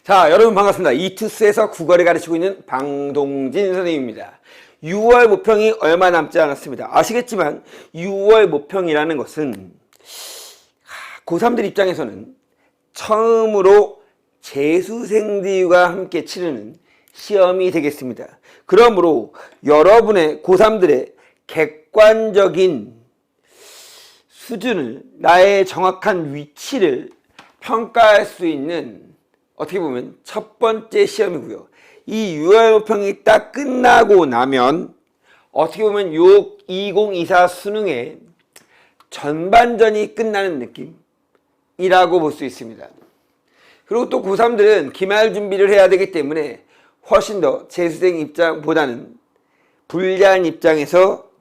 자, 여러분 반갑습니다. 이투스에서 국어를 가르치고 있는 방동진 선생님입니다. 6월 모평이 얼마 남지 않았습니다. 아시겠지만 6월 모평이라는 것은 고3들 입장에서는 처음으로 재수생들과 함께 치르는 시험이 되겠습니다. 그러므로 여러분의 고3들의 객관적인 수준을, 나의 정확한 위치를 평가할 수 있는 어떻게 보면 첫 번째 시험이고요. 이 6월 모평이 딱 끝나고 나면 어떻게 보면 요 2024 수능의 전반전이 끝나는 느낌이라고 볼 수 있습니다. 그리고 또 고3들은 기말 준비를 해야 되기 때문에 훨씬 더 재수생 입장보다는 불리한 입장에서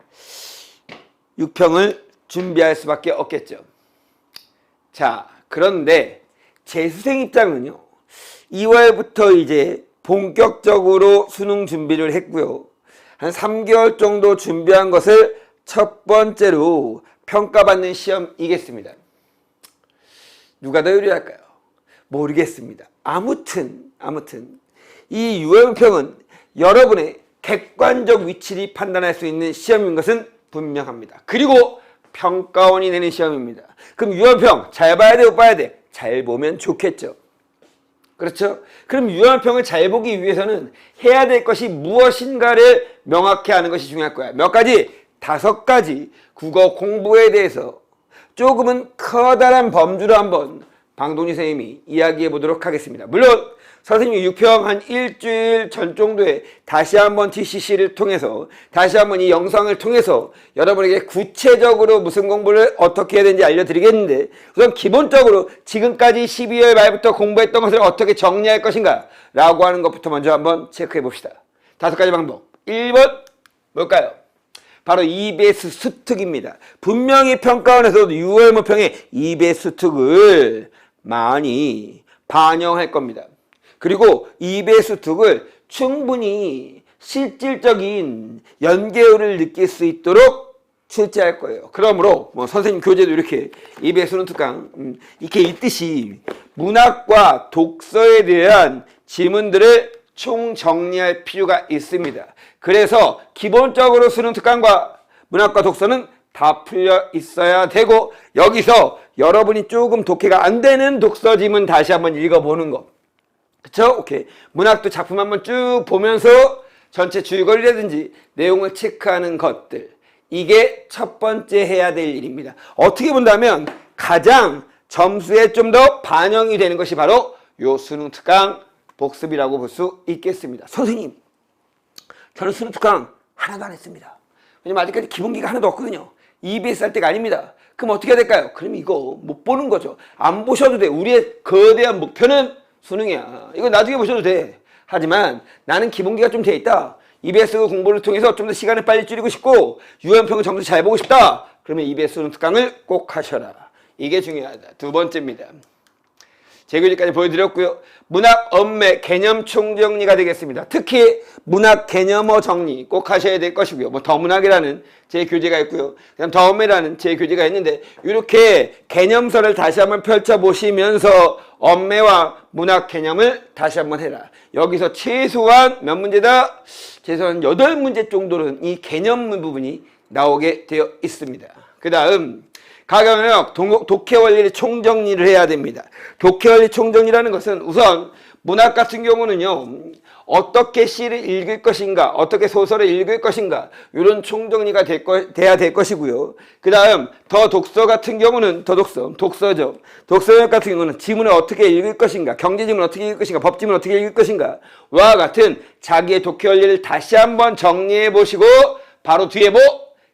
6평을 준비할 수밖에 없겠죠. 자, 그런데 재수생 입장은요, 2월부터 이제 본격적으로 수능 준비를 했고요. 한 3개월 정도 준비한 것을 첫 번째로 평가받는 시험이겠습니다. 누가 더 유리할까요? 모르겠습니다. 아무튼 이 6월 모평은 여러분의 객관적 위치를 판단할 수 있는 시험인 것은 분명합니다. 그리고 평가원이 내는 시험입니다. 그럼 6월 모평 잘 봐야 돼, 못 봐야 돼? 잘 보면 좋겠죠. 그렇죠? 그럼 6월 모평을 잘 보기 위해서는 해야 될 것이 무엇인가를 명확히 하는 것이 중요할 거야. 몇 가지? 5가지 국어 공부에 대해서 조금은 커다란 범주로 한번 방동진 선생님이 이야기해 보도록 하겠습니다. 물론 선생님 6평 한 일주일 전 정도에 다시 한번 TCC를 통해서 다시 한번 이 영상을 통해서 여러분에게 구체적으로 무슨 공부를 어떻게 해야 되는지 알려드리겠는데, 우선 기본적으로 지금까지 12월 말부터 공부했던 것을 어떻게 정리할 것인가 라고 하는 것부터 먼저 한번 체크해 봅시다. 5가지 방법. 1번 뭘까요? 바로 EBS 수특입니다. 분명히 평가원에서도 6월 모평에 EBS 수특을 많이 반영할 겁니다. 그리고 EBS 수특을 충분히 실질적인 연계율을 느낄 수 있도록 출제할 거예요. 그러므로 선생님 교재도 이렇게 EBS 수특강 이렇게 있듯이 문학과 독서에 대한 지문들을 총정리할 필요가 있습니다. 그래서 기본적으로 수능 특강과 문학과 독서는 다 풀려 있어야 되고, 여기서 여러분이 조금 독해가 안 되는 독서 지문 다시 한번 읽어보는 거. 그쵸? 오케이. 문학도 작품 한번 쭉 보면서 전체 줄거리라든지 내용을 체크하는 것들. 이게 첫 번째 해야 될 일입니다. 어떻게 본다면 가장 점수에 좀 더 반영이 되는 것이 바로 요 수능 특강 복습이라고 볼 수 있겠습니다. 선생님, 저는 수능 특강 하나도 안 했습니다. 왜냐면 아직까지 기본기가 하나도 없거든요. EBS 할 때가 아닙니다. 그럼 어떻게 해야 될까요? 그럼 이거 못 보는 거죠. 안 보셔도 돼. 우리의 거대한 목표는 수능이야. 이거 나중에 보셔도 돼. 하지만 나는 기본기가 좀 돼 있다. EBS 공부를 통해서 좀 더 시간을 빨리 줄이고 싶고 6월 모평 점수 잘 보고 싶다. 그러면 EBS 수능 특강을 꼭 하셔라. 이게 중요하다. 2번째입니다. 제 교재까지 보여드렸고요. 문학 엄매 개념 총정리가 되겠습니다. 특히 문학 개념어 정리 꼭 하셔야 될 것이고요. 더 문학이라는 제 교재가 있고요. 그다음 더 엄매라는 제 교재가 있는데, 이렇게 개념서를 다시 한번 펼쳐보시면서 엄매와 문학 개념을 다시 한번 해라. 여기서 최소한 몇 문제다? 최소한 8문제 정도는 이 개념 부분이 나오게 되어 있습니다. 그 다음 가경역 독해 원리를 총정리를 해야 됩니다. 독해 원리 총정리라는 것은 우선 문학 같은 경우는요, 어떻게 시를 읽을 것인가, 어떻게 소설을 읽을 것인가, 이런 총정리가 돼야 될 것이고요. 그 다음 더 독서 같은 경우는 독서죠. 독서역 같은 경우는 지문을 어떻게 읽을 것인가, 경제지문 어떻게 읽을 것인가, 법지문 어떻게 읽을 것인가, 와 같은 자기의 독해 원리를 다시 한번 정리해 보시고 바로 뒤에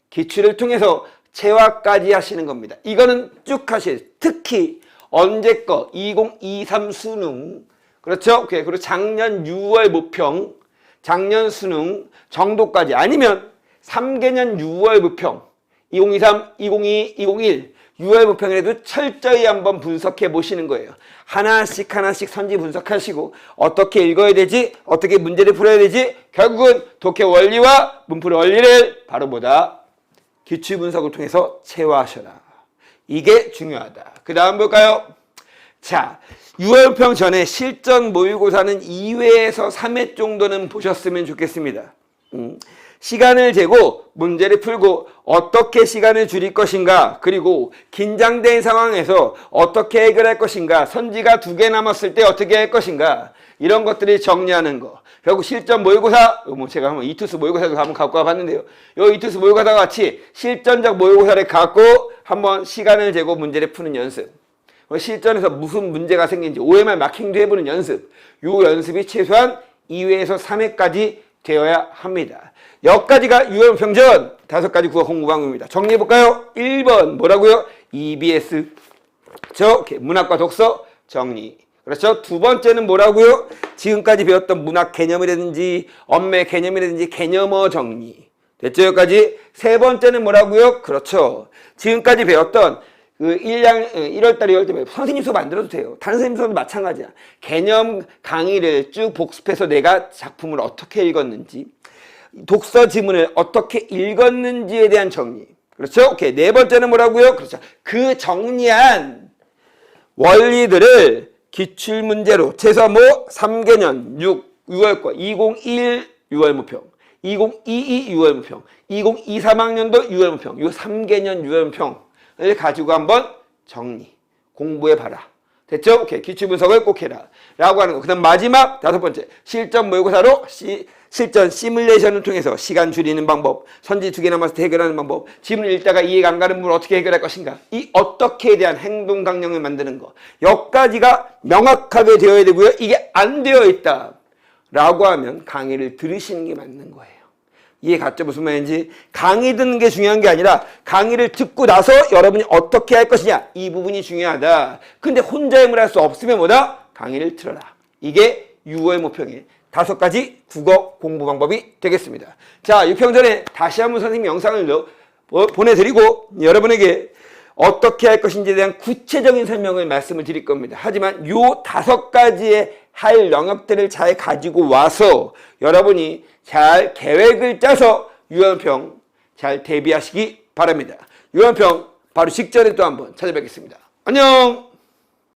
기출을 통해서 체화까지 하시는 겁니다. 이거는 쭉 하셔야 돼요. 특히 언제 거 2023 수능, 그렇죠? 그리고 작년 6월 모평, 작년 수능 정도까지, 아니면 3개년 6월 모평 2023, 2022, 2021 6월 모평에도 철저히 한번 분석해 보시는 거예요. 하나씩 선지 분석하시고 어떻게 읽어야 되지, 어떻게 문제를 풀어야 되지, 결국은 독해 원리와 문풀 원리를 바로 기출 분석을 통해서 체화하셔라. 이게 중요하다. 그 다음 볼까요? 자, 유월평 전에 실전 모의고사는 2회에서 3회 정도는 보셨으면 좋겠습니다. 시간을 재고 문제를 풀고 어떻게 시간을 줄일 것인가, 그리고 긴장된 상황에서 어떻게 해결할 것인가, 선지가 2개 남았을 때 어떻게 할 것인가, 이런 것들을 정리하는 거. 결국 실전 모의고사, 제가 한번 이투스 모의고사도 한번 갖고 와봤는데요. 이 이투스 모의고사와 같이 실전적 모의고사를 갖고 한번 시간을 재고 문제를 푸는 연습. 실전에서 무슨 문제가 생긴지 OMR 마킹도 해보는 연습. 이 연습이 최소한 2회에서 3회까지 되어야 합니다. 여기까지가 유월평전 5가지 국어 공부 방법입니다. 정리해볼까요? 1번 뭐라고요? EBS 문학과 독서 정리. 그렇죠? 두 번째는 뭐라고요? 지금까지 배웠던 문학 개념이라든지 언매 개념이라든지 개념어 정리. 됐죠? 여기까지. 세 번째는 뭐라고요? 그렇죠. 지금까지 배웠던 1월달, 2월달 선생님 수업 안 들어도 돼요. 다른 선생님 수업도 마찬가지야. 개념 강의를 쭉 복습해서 내가 작품을 어떻게 읽었는지, 독서 지문을 어떻게 읽었는지에 대한 정리. 그렇죠? 오케이. 네 번째는 뭐라고요? 그렇죠. 그 정리한 원리들을 기출문제로 최소한 3개년 6월과 2021 6월무평, 2022 6월무평, 2023학년도 6월무평, 이 3개년 6월무평을 가지고 한번 정리, 공부해봐라. 됐죠? 오케이. 기출분석을 꼭 해라. 라고 하는 거. 그 다음 마지막 5번째. 실전 모의고사로 실전 시뮬레이션을 통해서 시간 줄이는 방법, 선지 2개 남았을 때 해결하는 방법, 지문을 읽다가 이해가 안 가는 부분을 어떻게 해결할 것인가. 이 어떻게에 대한 행동 강령을 만드는 거. 여기까지가 명확하게 되어야 되고요. 이게 안 되어 있다. 라고 하면 강의를 들으시는 게 맞는 거예요. 이해 갔죠? 무슨 말인지. 강의 듣는 게 중요한 게 아니라 강의를 듣고 나서 여러분이 어떻게 할 것이냐, 이 부분이 중요하다. 근데 혼자 힘을 할 수 없으면 뭐다? 강의를 들어라. 이게 6월 모평의 5가지 국어 공부 방법이 되겠습니다. 자, 6평 전에 다시 한번 선생님 영상을 보내드리고 여러분에게 어떻게 할 것인지에 대한 구체적인 설명을 말씀을 드릴 겁니다. 하지만 요 5가지의 할 영역들을 잘 가지고 와서 여러분이 잘 계획을 짜서 유월평 잘 대비하시기 바랍니다. 유월평 바로 직전에 또 한번 찾아뵙겠습니다. 안녕!